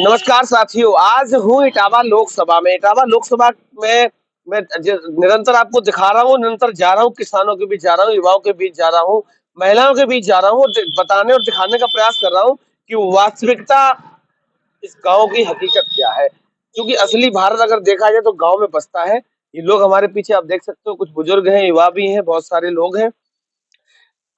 नमस्कार साथियों, आज हूँ इटावा लोकसभा में। इटावा लोकसभा में मैं निरंतर आपको दिखा रहा हूँ, निरंतर जा रहा हूँ, किसानों के बीच जा रहा हूँ, युवाओं के बीच जा रहा हूँ, महिलाओं के बीच जा रहा हूँ, बताने और दिखाने का प्रयास कर रहा हूँ कि वास्तविकता इस गांव की हकीकत क्या है। क्योंकि असली भारत अगर देखा जाए तो गांव में बसता है। ये लोग हमारे पीछे आप देख सकते हो, कुछ बुजुर्ग हैं, युवा भी हैं, बहुत सारे लोग हैं।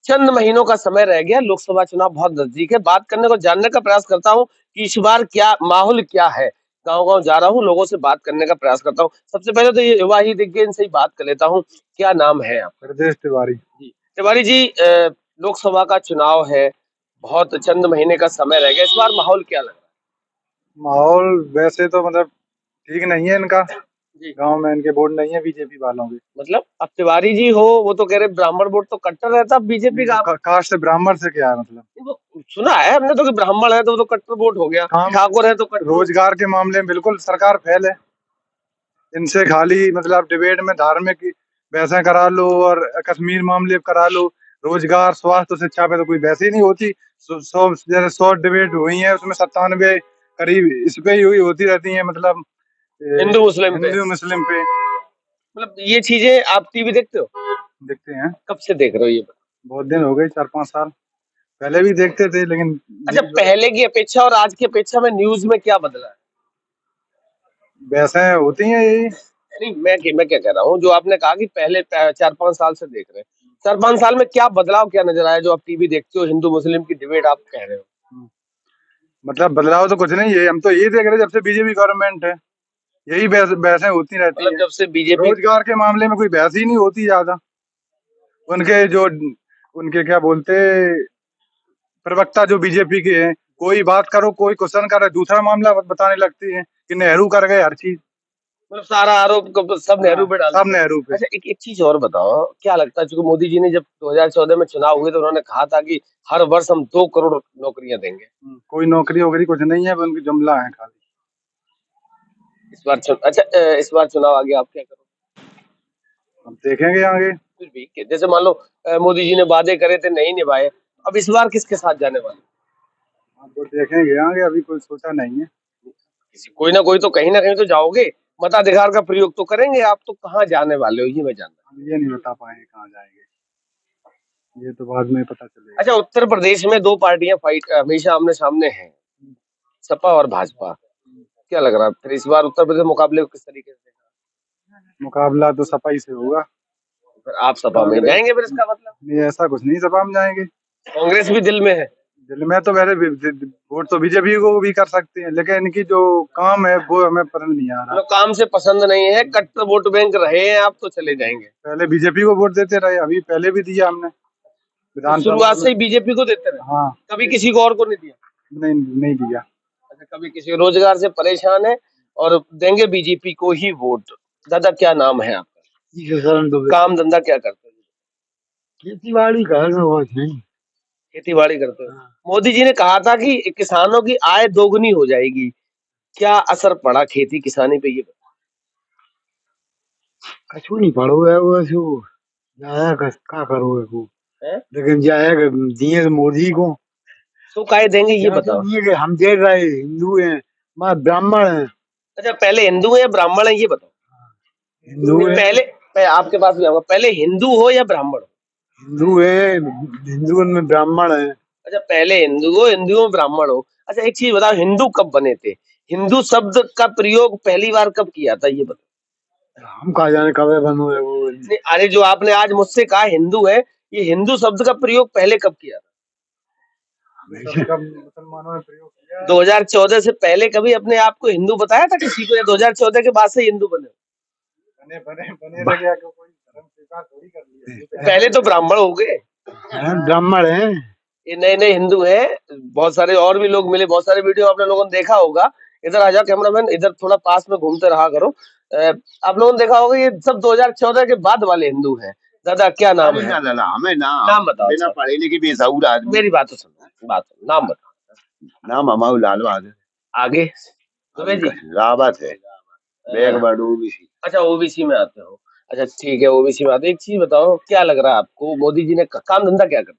चंद महीनों का समय रह गया, लोकसभा चुनाव बहुत नजदीक है। बात करने को जानने का प्रयास करता हूँ कि इस बार क्या माहौल क्या है। गांव-गांव जा रहा हूँ, लोगों से बात करने का प्रयास करता हूँ। सबसे पहले तो ये युवा ही दिख गए, इनसे ही बात कर लेता हूँ। क्या नाम है आपका? हृदय तिवारी। जी, तिवारी जी, लोकसभा का चुनाव है, बहुत चंद महीने का समय रह गया। इस बार माहौल क्या लग रहा माहौल वैसे तो मतलब ठीक नहीं है इनका। है? जी, गांव में इनके वोट नहीं है बीजेपी वालों के। मतलब अब तिवारी जी हो, वो तो कह रहे ब्राह्मण वोट तो कट्टर रहता, बीजेपी नहीं का तो आप कास्ट से ब्राह्मण से क्या है मतलब। वो सुना है हमने तो कि ब्राह्मण है तो वो तो कट्टर वोट हो गया, काम ठाकुर है तो कट्टर हो रोजगार के मामले में बिल्कुल सरकार फेल है। इनसे खाली मतलब डिबेट में धार्मिक बहसें करा लो और कश्मीर मामले पे करा लो। रोजगार, स्वास्थ्य, शिक्षा पे तो कोई बहस ही नहीं होती। जैसे 100 डिबेट हुई है उसमें 97 करीब इस पे ही हुई होती रहती है मतलब हिंदू मुस्लिम पे। हिंदू मुस्लिम पे। मतलब ये चीजें आप टीवी देखते हो? देखते हैं। कब से देख रहे हो ये बताओ? बहुत दिन हो गए, 4-5 साल पहले भी देखते थे लेकिन अच्छा, पहले की अपेक्षा और आज की अपेक्षा में न्यूज में क्या बदला है? बहसें होती हैं यही। नहीं, मैं क्या कह रहा हूँ, जो आपने कहा कि पहले 4-5 साल से देख रहे हैं, 4-5 साल में क्या बदलाव क्या नजर आया जो आप टीवी देखते हो, हिंदू मुस्लिम की डिबेट आप कह रहे हो? मतलब बदलाव तो कुछ नहीं है, हम तो यही देख रहे हैं जब से बीजेपी गवर्नमेंट है यही बहसें होती रहती मतलब हैं। जब से बीजेपी। रोजगार के मामले में कोई बहस ही नहीं होती ज्यादा। उनके जो उनके क्या बोलते प्रवक्ता जो बीजेपी के हैं, कोई बात करो, कोई क्वेश्चन करे, दूसरा मामला बताने लगती है कि नेहरू कर गए हर चीज। मतलब सारा आरोप सब हाँ, नेहरू पे डाल सब दिया। नेहरू पे। अच्छा, एक एक चीज और बताओ, क्या लगता है, चूंकि मोदी जी ने जब 2014 में चुनाव हुए तो उन्होंने कहा था कि हर वर्ष हम 2 करोड़ नौकरियां देंगे। कोई नौकरी वोकरी कुछ नहीं है, उनकी जुमला है खाली। इस बार चुनाव आ गया, आप क्या करोगे? अब देखेंगे आगे। फिर भी जैसे मान लो मोदी जी ने वादे करे थे, नहीं निभाए, अब इस बार किसके साथ जाने वाले? अब तो देखेंगे आगे, अभी कोई सोचा नहीं है। किसी कोई ना कोई तो कहीं ना कहीं तो जाओगे, मताधिकार का प्रयोग तो करेंगे। आप तो कहाँ जाने वाले हो ये मैं जानना। अब ये नहीं बता पाएंगे कहाँ जाएंगे, ये तो बाद में पता चलेगा। अच्छा, उत्तर प्रदेश में दो पार्टियां फाइट हमेशा आमने सामने हैं, सपा और भाजपा। क्या लग रहा है फिर इस बार उत्तर प्रदेश मुकाबले को किस तरीके से देख रहा मुकाबला तो सपा ही से होगा। है? फिर आप सपा में कांग्रेस जाएंगे फिर, इसका मतलब नहीं, ऐसा कुछ नहीं, सपा में जाएंगे। कांग्रेस भी दिल में है। दिल्ली में तो वैसे वोट तो बीजेपी को भी कर सकते हैं, लेकिन इनकी जो काम है वो हमें पसंद नहीं आ रहा। मतलब काम से पसंद नहीं है, कट्टर वोट बैंक रहे हैं आप तो चले जाएंगे। पहले बीजेपी को वोट देते रहे, अभी पहले भी दिया हमने तो विधानसभा शुरुआत में। से ही बीजेपी को देते रहे, हाँ। कभी किसी को और को नहीं दिया? नहीं, नहीं दिया। अच्छा, कभी किसी रोजगार से परेशान है और देंगे बीजेपी को ही वोट। दादा क्या नाम है आपका? काम धंधा क्या करते हो? खेती बाड़ी कर रहे हैं। खेती बाड़ी करते हो? मोदी जी ने कहा था कि किसानों की आय दोगुनी हो जाएगी, क्या असर पड़ा खेती किसानी पे ये बताओ? कछु नहीं पड़ो है वैसे वो जाया का करो है वो, हैं? लेकिन जाया दिए तो मोदी को। तो काय देंगे ये क्या तो बताओ? नहीं है कि हम दे रहे हिंदू हैं, मैं ब्राह्मण हैं। अच्छा, पहले हिंदू है या ब्राह्मण है ये बताओ? हिंदू नहीं, है। पहले मैं आपके पास भी आऊंगा, पहले हिंदू हो या ब्राह्मण हो? हिंदू है, हिंदू में ब्राह्मण है। अच्छा, पहले हिंदू हो, हिंदुओं में ब्राह्मण हो। अच्छा, एक चीज बताओ, हिंदू कब बने थे? हिंदू शब्द का प्रयोग पहली बार कब किया था ये बताओ? हम कहा जाने कब बनो है वो। नहीं, अरे जो आपने आज मुझसे कहा हिंदू है, ये हिंदू शब्द का प्रयोग पहले कब किया था? कब मुसलमानों ने प्रयोग किया। 2014 से पहले कभी अपने आप को हिंदू बताया था किसी को, या 2014 के बाद से हिंदू बने हो? बने बने बने रह गया, कोई धर्म स्वीकार थोड़ी कर लिया। पहले तो ब्राह्मण हो गए, ब्राह्मण है। ये नए नए हिंदू हैं। बहुत सारे और भी लोग मिले, बहुत सारे वीडियो आपने लोगों ने देखा होगा। इधर आ जाओ कैमरामैन, इधर थोड़ा पास में घूमते रहा करो। आप लोगों ने देखा होगा, ये सब 2014 के बाद वाले हिंदू हैं। दादा क्या नाम अरे है? ना ना ना, हमें नाम बताओ बिना अच्छा। पढ़े लिखे बेसहुर आदमी। मेरी बात तो सुनो, नाम बताओ। नाम हमारा लाल बहादुर। आगे दुबे जी। रावत है। बैग अ, बड़ू भी। अच्छा, ओबीसी में आते हो। अच्छा ठीक है, ओबीसी में आते हो। एक चीज बताओ, क्या लग रहा है आपको, मोदी जी ने काम धंधा क्या करते हैं?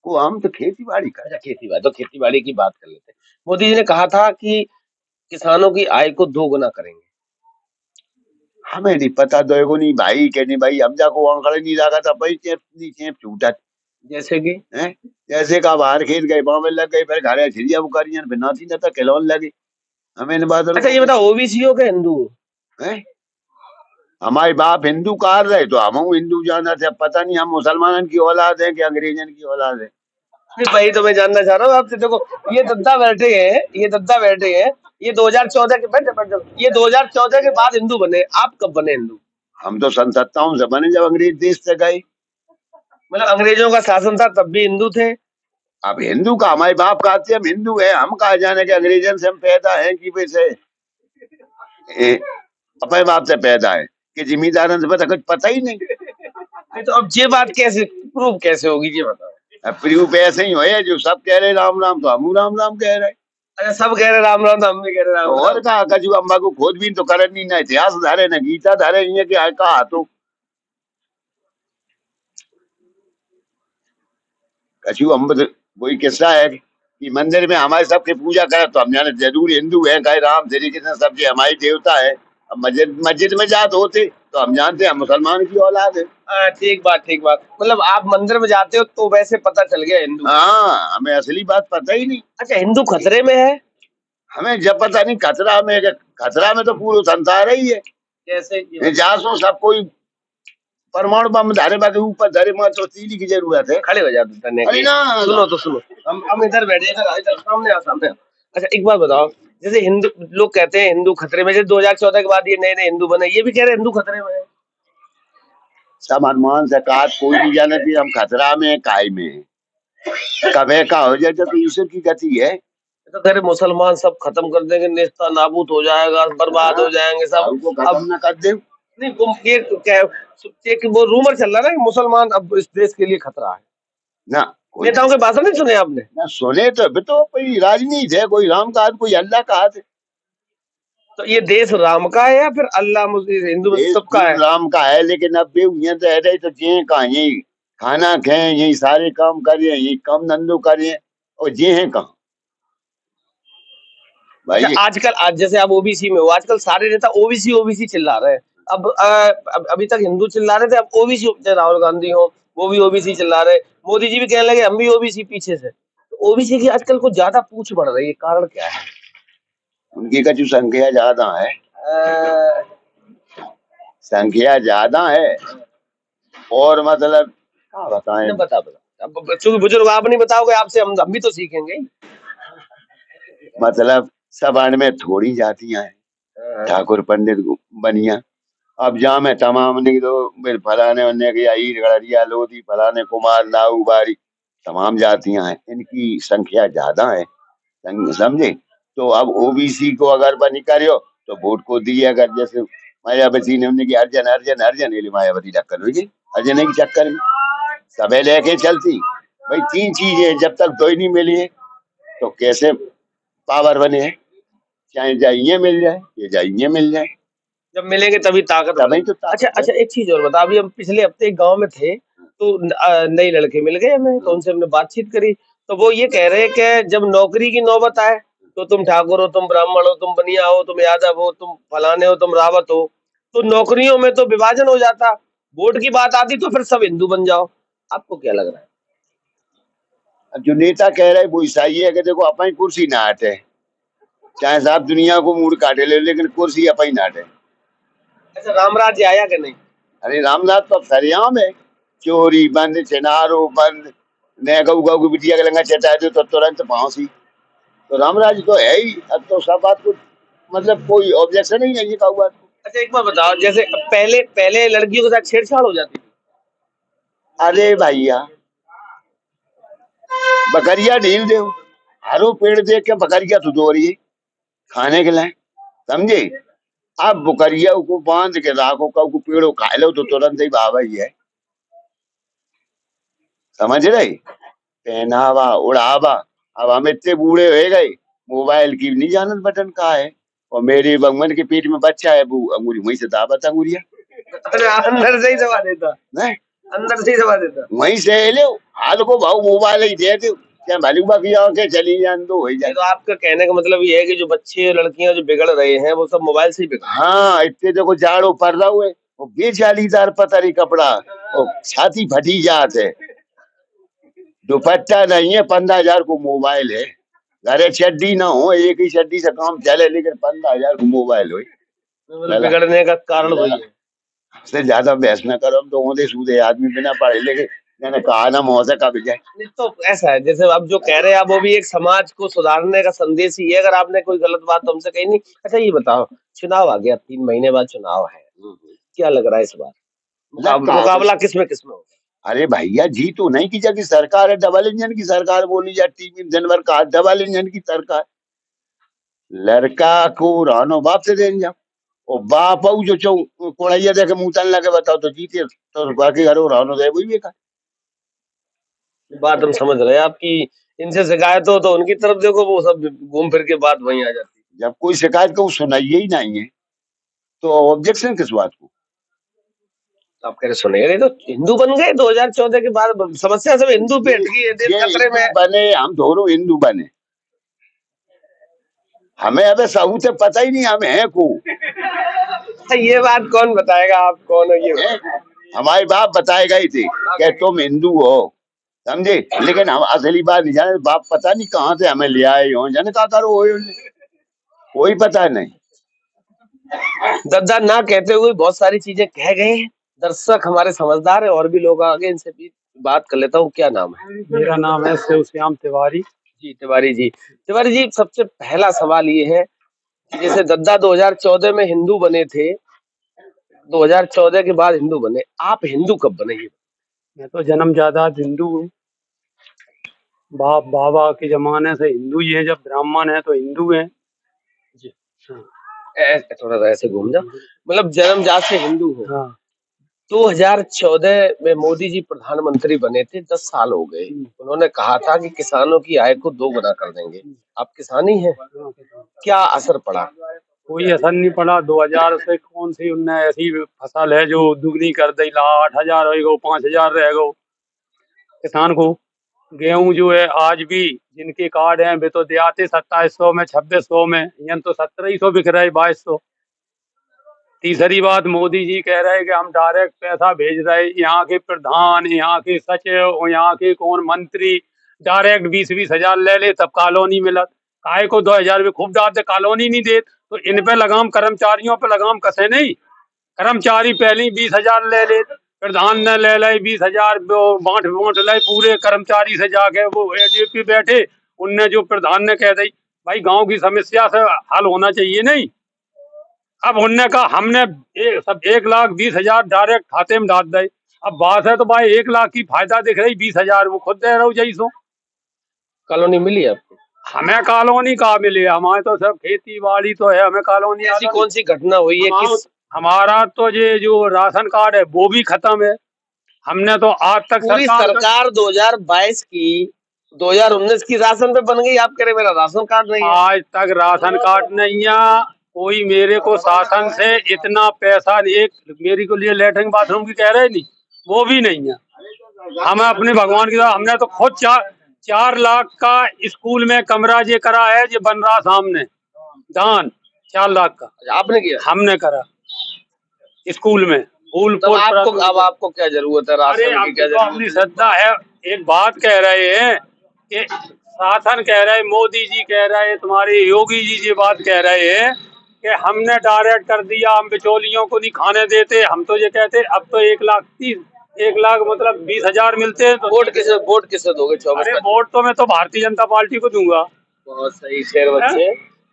को हम तो खेती बाड़ी कर। अच्छा, खेती बाड़ी, तो खेती बाड़ी की बात कर लेते हैं। मोदी जी ने कहा था कि किसानों की आय को दोगुना करेंगे? हमें नहीं पता दोगो नहीं भाई के नहीं भाई हम जाको आंकड़े नहीं लगा था भाई चेप छूटा जैसे कि है। जैसे का बाहर खेत गए पाँव में लग गए फिर घरे छिड़िया बुकारियां फिर नाती ना था खिलौन लगे हमें इन बात अच्छा ये बताओ ओबीसी हो के हिंदू हो? है। हमारे बाप हिंदू कार रहे तो हम हिंदू जाना थे अब पता नहीं हम मुसलमान की औलाद है कि अंग्रेजन की औलाद है। नहीं भाई तो मैं जानना चाह रहा हूँ आपसे। देखो ये दद्दा बैठे हैं, ये 2014 के बैठे ये 2014 के बाद हिंदू बने, आप कब बने हिंदू? हम तो सन 57 से बने जब अंग्रेज देश से गए। मतलब अंग्रेजों का शासन था तब भी हिंदू थे? अब हिंदू का हमारे बाप कहते हम हिंदू है हम कहा जाने के अंग्रेजन से हम पैदा हैं कि वैसे अपने बाप से पैदा है कि जिम्मेदार से पता कुछ पता ही नहीं। नहीं तो अब ये बात कैसे प्रूव कैसे होगी ये बताओ? अब प्रूफ ऐसे ही है जो सब कह रहे राम राम तो हम राम राम कह रहे। अच्छा सब कह रहे राम राम तो हम भी कह रहे राम और राम। कहा कजू अम्बा को खोद भी तो करन नहीं ना इतिहास धारे ना गीता धारे ये कि कहा तो कछु हम वही किस्सा है कि मंदिर में हमारे सबके पूजा करे तो हम जाने जरूर हिंदू है कहे राम श्री कृष्ण सब जी हमारी देवता है। अब मस्जिद मस्जिद में जात होते तो हम जानते हैं हम मुसलमान की औलाद है। ठीक बात। मतलब आप मंदिर में जाते हो तो वैसे पता चल गया हिंदू। हाँ हमें असली बात पता ही नहीं। अच्छा हिंदू खतरे में है? हमें जब पता नहीं खतरा में तो पूरा संसार ही है। कैसे? जासू सब कोई परमाणु बम धारे बाकी ऊपर धरे मत तो तीली की जरूरत है। खड़े हो जाते धन्य अरे ना सुनो हम इधर बैठे इधर सामने आ। अच्छा एक बात बताओ, जैसे हिंदू लोग कहते हैं हिंदू खतरे में, जैसे 2014 के बाद ये नए हिंदू बने, ये भी कह रहे हैं हिंदू खतरे में है। सब हनुमान से कहा कोई नहीं जाने थी हम खतरा में काय में कभी का हो जाए तो ईश्वर की गति है। तो कह रहे मुसलमान सब खत्म कर देंगे, नेस्ता नाबूद हो जाएगा, बर्बाद हो जाएंगे सब। अब न कर दे नहीं वो ये क्या वो रूमर चल रहा है ना कि मुसलमान अब इस देश के लिए खतरा है। ना नेताओं के भाषण नहीं सुने आपने? ना सुने तो कोई राजनीति है कोई राम का हाथ कोई अल्लाह का हाथ है। तो ये देश राम का है या फिर अल्लाह हिंदू सबका है? राम का है लेकिन अब भी ये तो है तो जे कहा यही खाना खाए यही सारे काम करें यही काम धंधो करें और जे है कहा भाई। अच्छा, आजकल आज जैसे आप ओबीसी में हो, आजकल सारे नेता ओबीसी ओबीसी चिल्ला रहे हैं। अब अभी तक हिंदू चिल्ला रहे थे, अब ओबीसी, राहुल गांधी हो वो भी ओबीसी चिल्ला रहे, मोदी जी भी कहने लगे हम भी ओबीसी पीछे से। तो ओबीसी की आजकल कुछ ज्यादा पूछ बढ़ रही है, कारण क्या है? उनकी कछु संख्या ज्यादा है। अ, संख्या ज्यादा है और मतलब क्या बताएं। बता अब बच्चों के बुजुर्ग आप नहीं बताओगे, आपसे हम भी तो सीखेंगे। मतलब सब आड़ में थोड़ी जातियां हैं ठाकुर पंडित बनिया अब जा में तमाम नहीं तो फिर फलाने वन्ने की ईर गड़रिया लोधी फलाने कुमार नाऊ बारी तमाम जातियां हैं इनकी संख्या ज्यादा है समझे। तो अब ओबीसी को अगर बनी करियो तो वोट को दिए अगर जैसे मायावती ने उन्हें की अर्जन अर्जन अर्जन ये मायावती टक्कर हुई अर्जन के चक्कर में सबे लेके चलती भाई तीन चीजें जब तक दो ही नहीं मिली है तो कैसे पावर बने हैं। चाहे जाइए मिल जाए ये जाइए मिल जाए जब मिलेंगे तभी ताकत तभी तो ताकत अच्छा एक चीज और बता, अभी हम पिछले हफ्ते एक गांव में थे तो नए लड़के मिल गए हमें, तो उनसे हमने बातचीत करी। तो वो ये कह रहे हैं कि जब नौकरी की नौबत आए तो तुम ठाकुर हो, तुम ब्राह्मण हो, तुम बनिया हो, तुम यादव हो, तुम फलाने हो, तुम रावत हो, तो नौकरियों में तो विभाजन हो जाता, वोट की बात आती तो फिर सब हिंदू बन जाओ। आपको क्या लग रहा है? जो नेता कह रहे वो ईसाई है कि देखो अपनी कुर्सी ना हटे चाहे साहब दुनिया को मूड काटे ले लेकिन कुर्सी अपनी ना हटे। अच्छा राम राज्य आया कि नहीं? अरे रामनाथ तो सरियाम है चोरी बंद चिनारो बंद न गऊ गऊ की बिटिया के लंगा चटा दो तो तुरंत फांसी तो रामराज तो है ही। अब तो सब बात को मतलब कोई ऑब्जेक्शन ही नहीं है कहूँ बात। अच्छा एक बात बताओ, जैसे पहले पहले लड़कियों के साथ छेड़छाड़ हो जाती थी। अरे भैया बकरिया ढील दे हरो पेड़ देख के बकरिया तो दो रही है खाने के लिए समझे। अब बकरिया को बांध के राखो को पेड़ो खा लो तो तुरंत ही बाबा ही है समझ रहे। पहनावा उड़ावा अब हम इतने बूढ़े हो गए मोबाइल की नहीं जानत बटन का है और मेरे बंगमन के पेट में बच्चा है वो अंगूरी वहीं से दाबत अंगूरिया अंदर से ही दबा देता, नहीं अंदर से ही दबा देता। वहीं से ले हाल को भाव मोबाइल ही दे दो क्या भली बाकी आके चली जान तो हो ही जाए। तो आपका कहने का मतलब ये है कि जो बच्चे लड़कियां जो बिगड़ रहे हैं वो सब मोबाइल से ही बिगड़ हाँ, इतने देखो जाड़ो पड़ रहा हुए वो बेचालीदार पता नहीं कपड़ा और छाती फटी जात है, दुपट्टा नहीं है, 15,000 को मोबाइल है, घरे चड्डी ना हो, एक ही चड्डी से काम चले, लेकिन 15,000 को मोबाइल हो। मतलब बिगड़ने का कारण वही है। से ज्यादा बहस न करो, हम तो ओंधे सूधे आदमी बिना पढ़े लिखे, मैंने कहा ना मौसे का भी जाए। नहीं, तो ऐसा है जैसे आप जो कह रहे हैं आप वो भी एक समाज को सुधारने का संदेश ही है, अगर आपने कोई गलत बात तो हमसे कही नहीं। अच्छा ये बताओ, चुनाव आ गया, 3 महीने बाद चुनाव है, क्या लग रहा है इस बार मुकाबला किसमें होगा? अरे भैया जी तो नहीं की जगह सरकार है, डबल इंजन की सरकार बोली जाती है, दिन भर का डबल इंजन की सरकार, लड़का को रहनो बाप से देन जाओ और बाप आऊ जो चौ कोड़ैया देखे मुंह तन लगे बताओ तो जीते, तो बाकी घरों रहनो दे वही बेकार। बात हम समझ रहे हैं आपकी। इनसे शिकायत हो तो उनकी तरफ देखो, वो सब घूम फिर के बात वहीं आ जाती है। जब कोई शिकायत को सुनाइए ही नहीं है तो ऑब्जेक्शन किस बात को? आप कह रहे सुनेगा नहीं तो हिंदू बन गए 2014 के बाद, समस्या सब हिंदू पे अटकी है, देश ये खतरे में है। हिंदू बने, हम दोनों हिंदू बने, हमें अबे सबूत पता ही नहीं हमें है को। ये बात कौन बताएगा आप कौन हो ये? हमारे बाप बताए गए थे कि तुम हिंदू हो, समझे, लेकिन हम असली बात नहीं जाने, बाप पता नहीं कहाँ से हमें ले आए हो, जाने का करो कोई पता नहीं। दद्दा ना कहते हुए बहुत सारी चीजें कह गए हैं, दर्शक हमारे समझदार है और भी लोग आगे, इनसे भी बात कर लेता हूँ। क्या नाम है? मेरा नाम है शिवश्याम तिवारी। जी तिवारी जी। तिवारी जी, सबसे पहला सवाल ये है कि जैसे दद्दा 2014 में हिंदू बने थे, 2014 के बाद हिंदू बने, आप हिंदू कब बने? ये मैं तो जन्मजात हिंदू हूँ, बाप बाबा के जमाने से हिंदू ही है, जब ब्राह्मण है तो हिंदू है। जी थोड़ा सा ऐसे घूम जाओ, मतलब जन्मजात से हिंदू हो। हाँ 2014 में मोदी जी प्रधानमंत्री बने थे, 10 साल हो गए। उन्होंने कहा था कि किसानों की आय को 2 गुना कर देंगे। आप किसान ही हैं, क्या असर पड़ा? कोई असर नहीं पड़ा। 2000 से कौन सी उनने ऐसी फसल है जो दुगनी कर दी, 8,000 हो गो, 5,000 रह गो किसान को। गेहूं जो है आज भी जिनके कार्ड हैं वे तो दियाते 2700 में, 2600 में, यहाँ तो 1700 बिक रहे, 2200। तीसरी बात, मोदी जी कह रहे हैं कि हम डायरेक्ट पैसा भेज रहे, यहाँ के प्रधान, यहाँ के सचिव, यहाँ के कौन मंत्री डायरेक्ट 20-20 हजार ले ले तब कॉलोनी मिलत। काय को 2,000 में खूब डालते, कॉलोनी नहीं दे तो इन पे लगाम, कर्मचारियों पे लगाम कसे नहीं। कर्मचारी पहले 20,000 ले ले, प्रधान ने ले ले 20,000, बांट ले पूरे कर्मचारी से जाके, वो एडीपी बैठे, उनने जो प्रधान ने कह दी भाई गांव की समस्या से हल होना चाहिए नहीं। अब उनने कहा हमने सब 1,20,000 डायरेक्ट खाते में डाल दे। अब बात है तो भाई 1 लाख की फायदा दिख रही, 20,000 वो खुद दे रहा हूँ जैसो। कॉलोनी मिली आपको? हमें कॉलोनी कहाँ मिली, हमारे तो सब खेती बाड़ी तो है, हमें कॉलोनी। ऐसी कौन सी घटना हुई है किस? हमारा तो ये जो राशन कार्ड है वो भी खत्म है। हमने तो आज तक पूरी सरकार 2022 की 2019 की राशन पे बन गई, आप कह रहे मेरा राशन कार्ड नहीं है? आज तक राशन कार्ड नहीं है। कोई मेरे को शासन से इतना पैसा, एक मेरी को लिए लेटरिन बाथरूम की कह रहे नहीं, वो भी नहीं है। हमें अपने भगवान की तरह, हमने तो खुद 4 लाख का स्कूल में कमरा जे करा है, जो बन रहा सामने दान 4 लाख का आपने किया? हमने करा स्कूल में। तो आपको अब आपको क्या जरूरत है राशन की? क्या जरूरत? अपनी श्रद्धा है। एक बात कह रहे हैं कि शासन कह रहे, मोदी जी कह रहे, तुम्हारे योगी जी ये बात कह रहे हैं कि हमने डायरेक्ट कर दिया, हम बिचौलियों को नहीं खाने देते। हम तो ये कहते अब तो 1 लाख मतलब 20,000 मिलते हैं। तो वोट किसे दोगे? 24? अरे वोट तो मैं तो भारतीय जनता पार्टी को दूंगा। बहुत सही शेर बच्चे।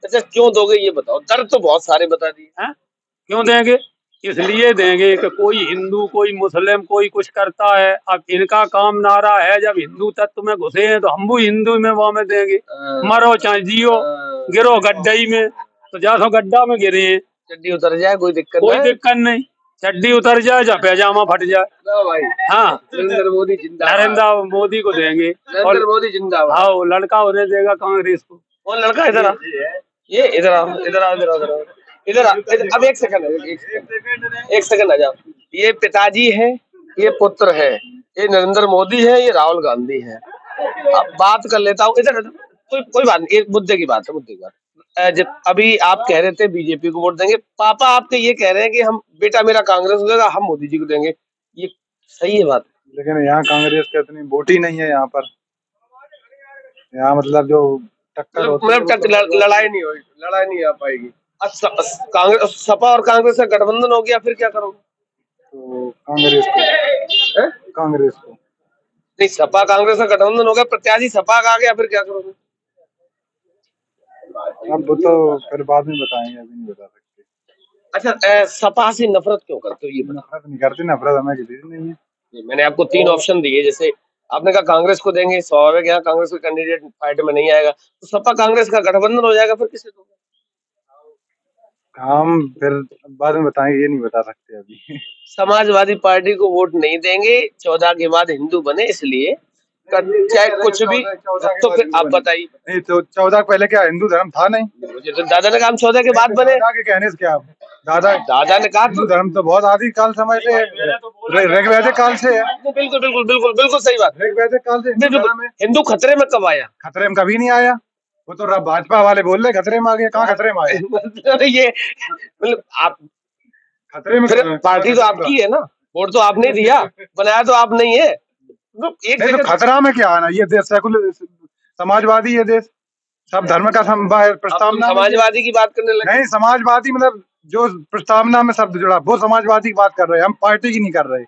अच्छा क्यों दोगे ये बताओ, दर तो बहुत सारे बता दिए। क्यों देंगे? इसलिए देंगे कि कोई हिंदू, कोई मुस्लिम, कोई कुछ करता है। अब इनका काम नारा है जब हिंदू तत्व में घुसे हैं तो हम भी हिंदू में वो में देंगे। मरो चाहे जियो, गिरो गड्ढई में तो जासो गड्ढा में गिरे हैं, चड्डी उतर जाए कोई दिक्कत नहीं। चड्डी उतर जाए या पैजामा फट जाए। भाई हाँ नरेंद्र मोदी जिंदाबाद। नरेंद्र मोदी को देंगे। नरेंद्र मोदी जिंदाबाद। हाँ लड़का उन्हें देगा कांग्रेस को। कौन लड़का? इधर आ, ये इधर आओ, इधर आओ, इधर आओ, इधर आ। अब एक सेकंड आ जाओ। ये पिताजी है, ये पुत्र है, ये नरेंद्र मोदी है, ये राहुल गांधी है। अब बात कर लेता हूँ इधर। कोई बात नहीं, एक मुद्दे की बात है, मुद्दे की बात। अभी आप कह रहे थे बीजेपी को वोट देंगे, पापा आपके ये कह रहे हैं कि हम, बेटा मेरा कांग्रेस को देगा, हम मोदी जी को देंगे, ये सही है बात? लेकिन यहाँ कांग्रेस की इतनी वोट ही नहीं है यहाँ पर। यहाँ मतलब जो टक्कर होती है मतलब वो लड़ाई नहीं होगी, लड़ाई नहीं आ पाएगी। कांग्रेस, सपा और कांग्रेस का गठबंधन हो गया, फिर क्या करोगे? तो कांग्रेस को, हैं? कांग्रेस को। नहीं, सपा कांग्रेस का गठबंधन हो गया, प्रत्याशी सपा का आ गया, फिर क्या करोगे? अब वो तो फिर बाद में बताएंगे, अभी नहीं बता सकते। अच्छा, सपा से नफरत क्यों करते हो ये बताओ? नफरत नहीं करते, नफरत हमें किसी से नहीं है। मैंने आपको 3 ऑप्शन दिए, जैसे आपने कहा कांग्रेस को देंगे, स्वाभाविक यहाँ कांग्रेस का कैंडिडेट फाइट में नहीं आएगा, तो सपा कांग्रेस का गठबंधन हो जाएगा, फिर किसे दोगे? हम फिर बाद में बताएंगे, ये नहीं बता सकते अभी। समाजवादी पार्टी को वोट नहीं देंगे, 14 के बाद हिंदू बने इसलिए, चाहे कुछ भी। तो फिर आप बताइए। नहीं तो 14 पहले क्या हिंदू धर्म था नहीं? मुझे तो दादा ने कहा हम 14 के बाद बने। दादा के कहने से क्या? दादा ने कहा हिंदू धर्म तो बहुत आदि काल समय से है, ऋग्वैदिक काल से है। बिल्कुल बिल्कुल बिल्कुल बिल्कुल सही बात। ऋग्वैदिक काल से हिंदू धर्म है। हिंदू खतरे में कब आया? खतरे में कभी नहीं आया। वो तो भाजपा वाले बोल रहे खतरे में आ गए, कहाँ खतरे में आए? मतलब ये, मतलब आप खतरे में, फिर पार्टी तो आपकी है ना, वोट तो आपने दिया, बनाया तो आप नहीं है। एक नहीं तो खतरा में क्या आना? ये देश सेकुलर समाजवादी है देश, सब धर्म का प्रस्तावना। समाजवादी की बात करने लगे। नहीं, समाजवादी मतलब जो प्रस्तावना में शब्द जुड़ा वो समाजवादी की बात कर रहे हैं, हम पार्टी की नहीं कर रहे।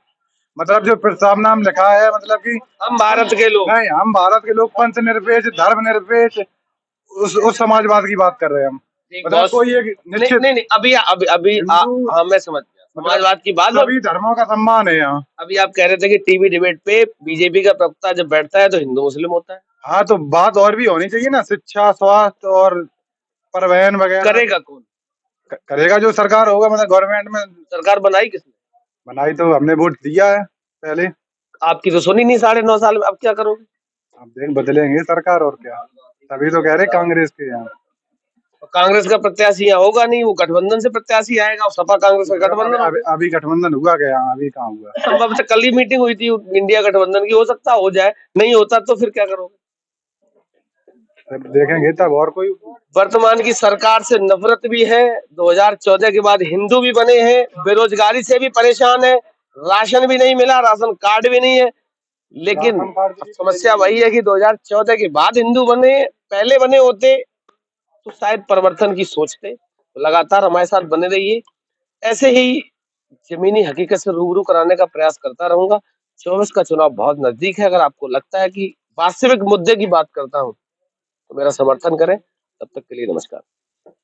मतलब जो प्रस्तावना में लिखा है, मतलब कि हम भारत के लोग, नहीं, हम भारत के लोग पंथ निरपेक्ष, धर्म निरपेक्ष, उस समाजवाद की बात कर रहे हैं हम। मतलब कोई एक निश्चित नहीं अभी हाँ मैं समझ गया समाजवाद की बात। सभी धर्मों का सम्मान है यहाँ। अभी आप कह रहे थे कि टीवी डिबेट पे बीजेपी का प्रवक्ता जब बैठता है तो हिंदू मुस्लिम होता है। हाँ, तो बात और भी होनी चाहिए ना, शिक्षा, स्वास्थ्य और परिवहन वगैरह। करेगा कौन? करेगा जो सरकार होगा, मतलब गवर्नमेंट में। सरकार बनाई किसने? बनाई तो हमने, वोट दिया है पहले। आपकी तो सुनी नहीं 9.5 साल में, अब क्या करोगे? अब देख बदलेंगे सरकार, और क्या। तभी तो कह रहे कांग्रेस के यहाँ। कांग्रेस का प्रत्याशी यहाँ होगा नहीं, वो गठबंधन से प्रत्याशी आएगा, और सपा कांग्रेस का गठबंधन। अभी गठबंधन हुआ क्या? अभी कहाँ हुआ? संभव से कल ही मीटिंग हुई थी इंडिया गठबंधन की, हो सकता हो जाए, नहीं होता तो फिर क्या करोगे? देखेंगे तब। और कोई वर्तमान की सरकार से नफरत भी है, 2014 के बाद हिंदू भी बने हैं, बेरोजगारी से भी परेशान है, राशन भी नहीं मिला, राशन कार्ड भी नहीं है। लेकिन समस्या वही है कि 2014 के बाद हिंदू बने, पहले बने होते तो शायद परिवर्तन की सोचते। तो लगातार हमारे साथ बने रहिए, ऐसे ही जमीनी हकीकत से रूबरू कराने का प्रयास करता रहूंगा। 24 का चुनाव बहुत नजदीक है, अगर आपको लगता है कि वास्तविक मुद्दे की बात करता हूं तो मेरा समर्थन करें। तब तक के लिए नमस्कार।